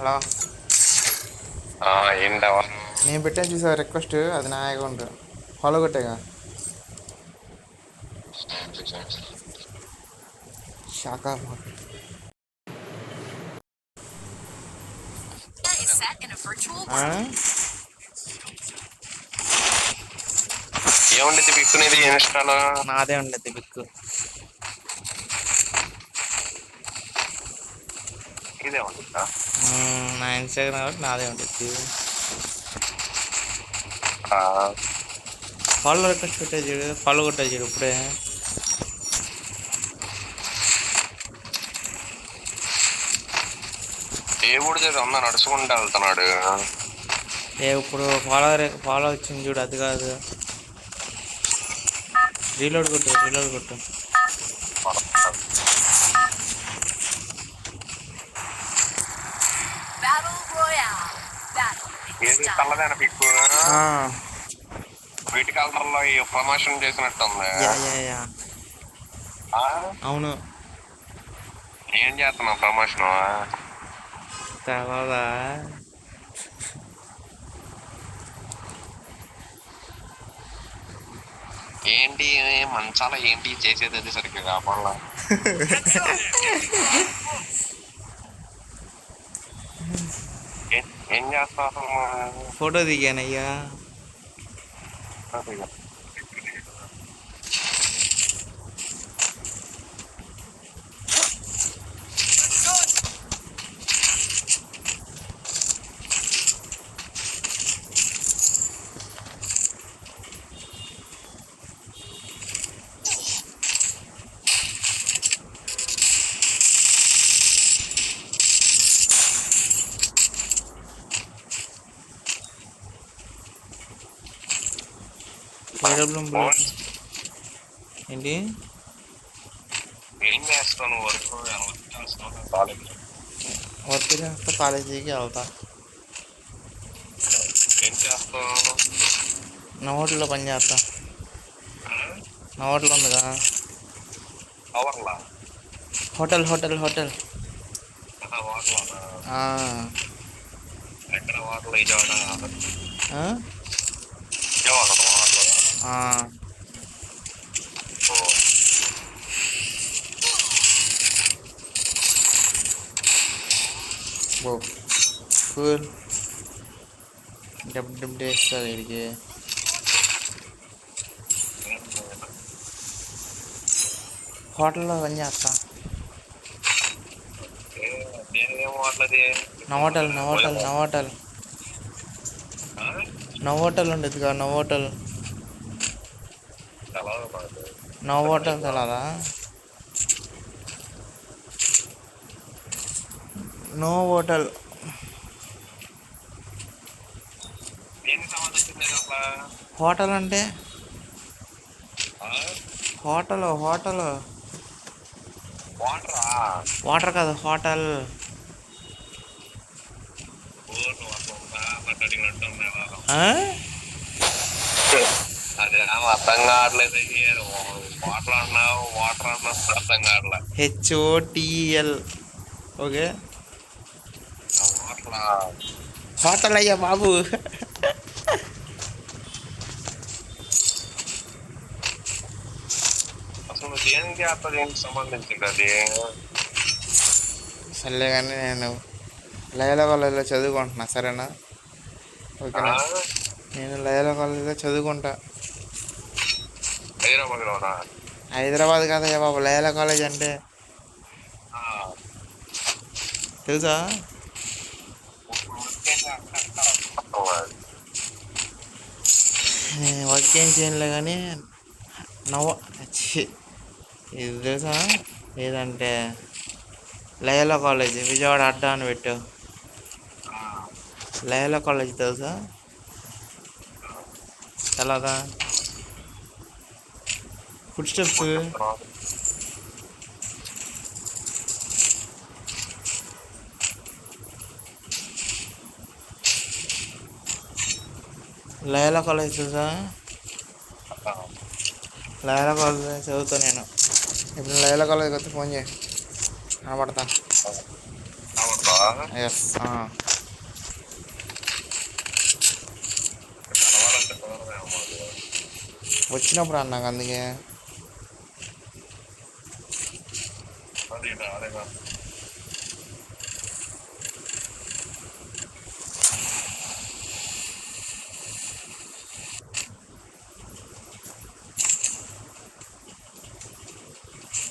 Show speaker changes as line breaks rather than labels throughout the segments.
Hello.
ఏంటవా?
నేను పెట్టాను చూసా రిక్వెస్ట్, అది నా అకౌంట్. ఫాలో కొట్టేగా. శాఖా
ఏముండేది పిక్కునేది ఇన్స్టాలో?
నాదే ఉండేది బిక్కు.
ఇదే ఉంటుందా?
నా ఇన్స్టాగ్రామ్ కాబట్టి నాదే ఉండేది. ఫాలో రిక్వెస్ట్ పెట్టే చూడు, ఫాలో కొట్టే చూడు ఇప్పుడే.
దేవుడి దగ్గర ఉన్నా నడుచుకుంటూ వెళ్తున్నాడు.
ఇప్పుడు ఫాలో వచ్చింది చూడు, అది కాదు. రీలోడ్ కొట్టు.
ఏది చల్లదైన పిక్కు వీటి కలర్లో ప్రమోషన్ చేసినట్టుంది.
అవును.
ఏం చేస్తున్నావు ప్రమోషన్?
తర్వాత
ఏంటి మంచాల ఏంటి చేసేది? అది సరిగ్గా కాపాడాల. ఏం చేస్తావు?
ఫోటో దిగానయ్యా. ఏంటి
ఏం చేస్తాను?
వర్క్ చేస్తా, కాలేజీకి వెళ్తా.
ఏం చేస్తావు?
నా హోటల్లో పని చేస్తా. నా హోటల్ ఉందిగా.
అవర్లా?
హోటల్
వాటర్లోనా? ఎక్కడ వాటర్లో? విజయవాడ
ఫుల్ డబ్బు వేస్తుంది వీడికి. హోటల్లో పని చేస్తా. నవోటల్ ఉండేదిగా. నవోటల్ తెలదా? No hotel. హోటల్ అంటే హోటల్ వాటర్ కాదు, హోటల్.
అదే అర్థం కావట్లేదు. వాటర్ అన్నావు అర్థం కావట్లే.
HOTL. ఓకే, హోటల్ అయ్యా బాబు.
అసలు దేనికి దేనికి సంబంధించింది అది?
సర్లే కానీ నేను లయలా కాలేజీలో చదువుకుంటున్నా, సరేనా? ఓకేనా? నేను లయలా కాలేజీలో చదువుకుంటా. హైదరాబాద్ కాదయ్యా బాబు, లయలా కాలేజ్ అంటే తెలుసా? వర్క్ ఏం చేయలే కానీ ఇది తెలుసా? ఏదంటే లయలా కాలేజ్ విజయవాడ అడ్డా అని పెట్టు. లయలా కాలేజ్ తెలుసా? తెలదా? Food steps. లయలా కాలేజ్ తెలుసా? లయలా కాలేజ్ చదువుతా నేను. ఇప్పుడు లయలా కాలేజ్కి వస్తే ఫోన్ చేయి, కనబడతా. ఎస్.
కలవాలంటే కుదరదేమో మాకు.
వచ్చినప్పుడు అన్నాక అందుకే
అది ఇది ఆడేగా.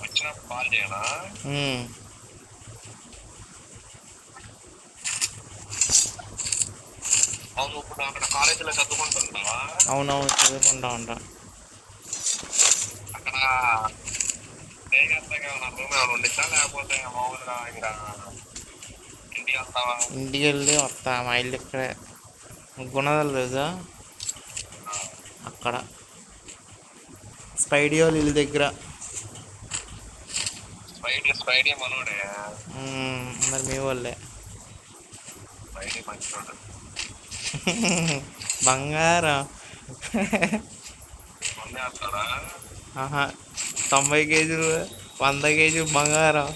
వచ్చినప్పుడు కాల్ చేయనా? అవును, ఇప్పుడు అక్కడ కాలేజీలో చదువుకుంటున్నావా?
అవునవును చదువుకుంటా ఉంటా.
అక్కడ స్టే చేస్తాగా రూమ్ ఏమైనా ఉండిద్దా, లేకపోతే మామూలుగా ఇంకా ఇంటికి వెళ్తావా?
ఇంటికి వెళ్ళి వస్తా. మా ఇల్లు ఇక్కడే గుణదల తెలుసా, అక్కడ స్పైడీ వాళ్ళ ఇల్లు దగ్గర.
స్పైడీ మనోడే.
మరి మీ వాళ్ళే.
స్పైడీ మంచివాడు.
బంగారం.
వందేస్తాడా?
ఆహా, 90 కేజీలు 100 కేజీలు బంగారం.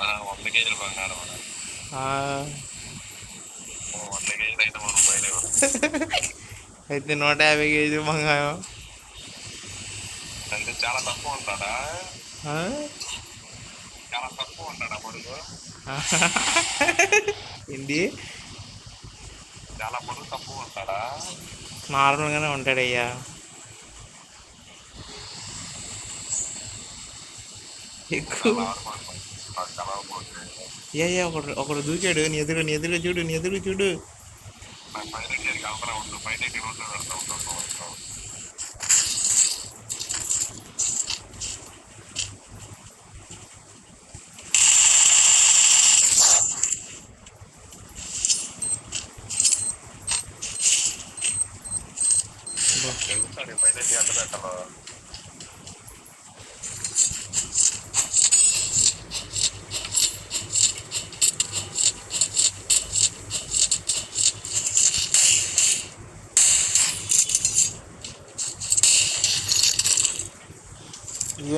100 కేజీలు బంగారం. 100 కేజీలు అయితే మనం బయలేవు.
అయితే 150 కేజీలు బంగారం.
అంటే చాలా తక్కువ ఉంటాడా?
ఆ?
చాలా తక్కువ ఉంటాడా పొడుగు?
ఏంటి?
చాలా పొడుగు తక్కువ ఉంటాడా?
నార్మల్గానే ఉంటాడయ్యా. ఎక్కువ ఏ ఒకడు దూకాడు. నీ ఎదురు చూడు.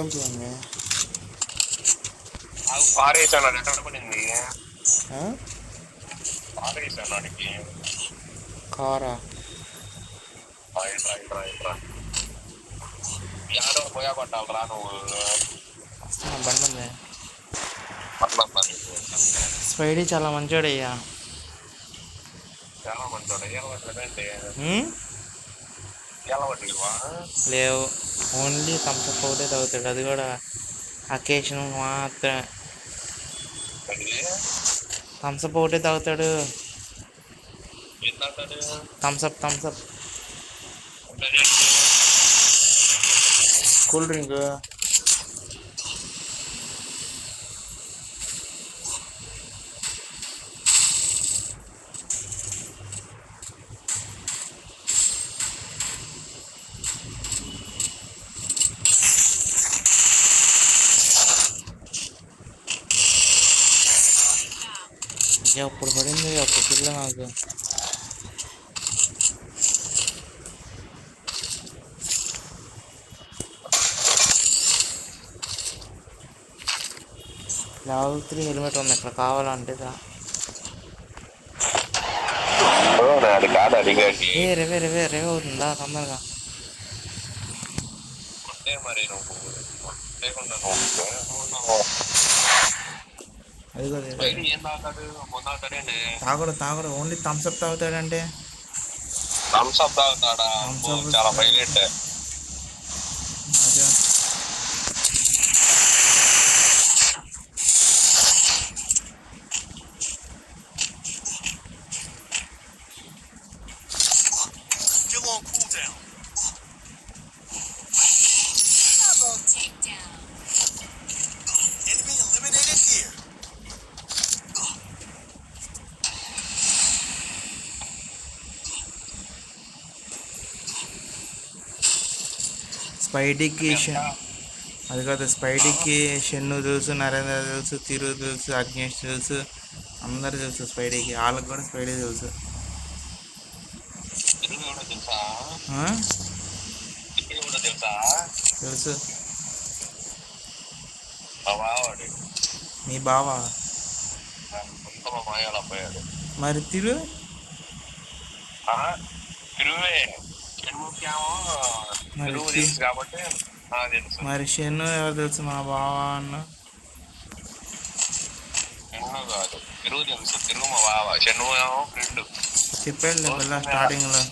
ఏం చేయండి?
పారేసాను, ఎక్కడ పడింది? పారేసాను అడిగి.
కారా
యాడో పోయా పట్టాలి రా నువ్వు.
బండి ఉంది. స్పైడీ చాలా మంచోడయ్యా.
చాలా మంచోడు. ఏమంటే
లేవు, ఓన్లీ థమ్స్అప్ ఒకటే తాగుతాడు. అది కూడా అకేషన్ మాత్రమే. థమ్స్అప్ ఒకటే తాగుతాడు. Thums Up cool drink. ఎప్పుడు పడింది ఒక పిల్ల నాకు. లెవెల్ 3 హెల్మెట్ ఉంది ఇక్కడ, కావాలంటే రేవే అవుతుందా తొందరగా? తాగడు, ఓన్లీ థమ్స్అప్ తాగుతాడంటే.
థమ్స్అప్ తాగుతాడా? చాలా హైలైట్.
స్పైడీకి అది కాదు, స్పైడీకి షెన్ను తెలుసు, నరేంద్ర తెలుసు, తిరు తెలుసు, అగ్నేష్ తెలుసు, అందరు తెలుసు స్పైడీకి. వాళ్ళకి కూడా స్పైడీ తెలుసు. తెలుసు. మీ బావా
మా మాయాల అబ్బాయి అది.
మరి తిరు
తిరువే షణ్ముఖేమో
మరి
తిరువు తెలుసు కాబట్టి తెలుసు.
మరి షెన్ను ఎవరు తెలుసు? మా బావ అన్న.
షణ్ము కాదు, తిరువు తెలుసు. తిరువు మా బావ, షణ్ము ఏమో ఫ్రెండ్.
చెప్పాడులే పిల్ల స్టార్టింగ్లో,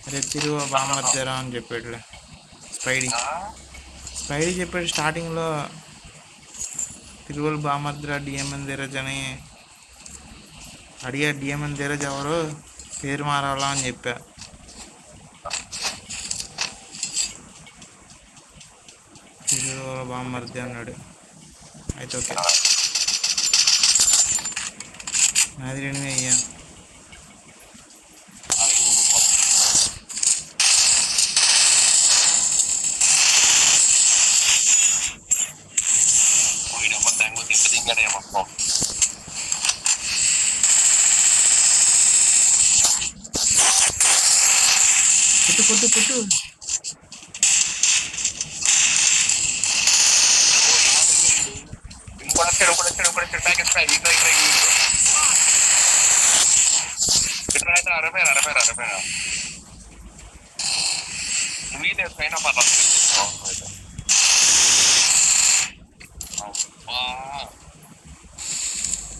అరే తిరుగు బామర్దరా అని చెప్పాడులే. స్పైడీ చెప్పాడు స్టార్టింగ్లో, తిరువల్ బామర్దరా డిఎంఎన్ ధీరజ్ అని అడిగా. డిఎంఎన్ ధీరజ్ ఎవరు, పేరు మారాలా అని చెప్పా. తిరువల్ బామర్ది అన్నాడు. అయితే ఓకే, నాది 2 అయ్యా. పుట్టు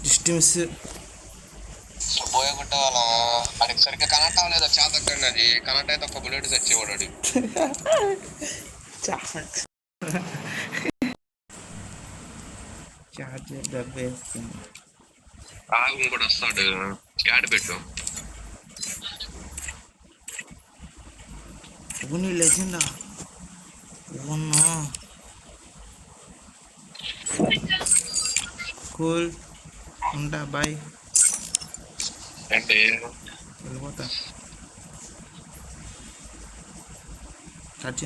డిస్టెన్స్
పోయే కొట్టేవాళ్ళం. అడిగి సరిగ్గా కనెక్ట్ అవ్వలేదు, చాలా తగ్గండి. అది కనెక్ట్ అయితే ఒక బుల్లెట్ తెచ్చేవాడు అడిగి.
చార్జర్ దెబ్బేస్తుంది.
రాఘం కూడా వస్తాడు, క్యాడ్ పెట్టు.
నీ లెజెండా కూల్. ఉంటా, బాయ్.
ఏంటి
వెళ్ళిపోతా. టచ్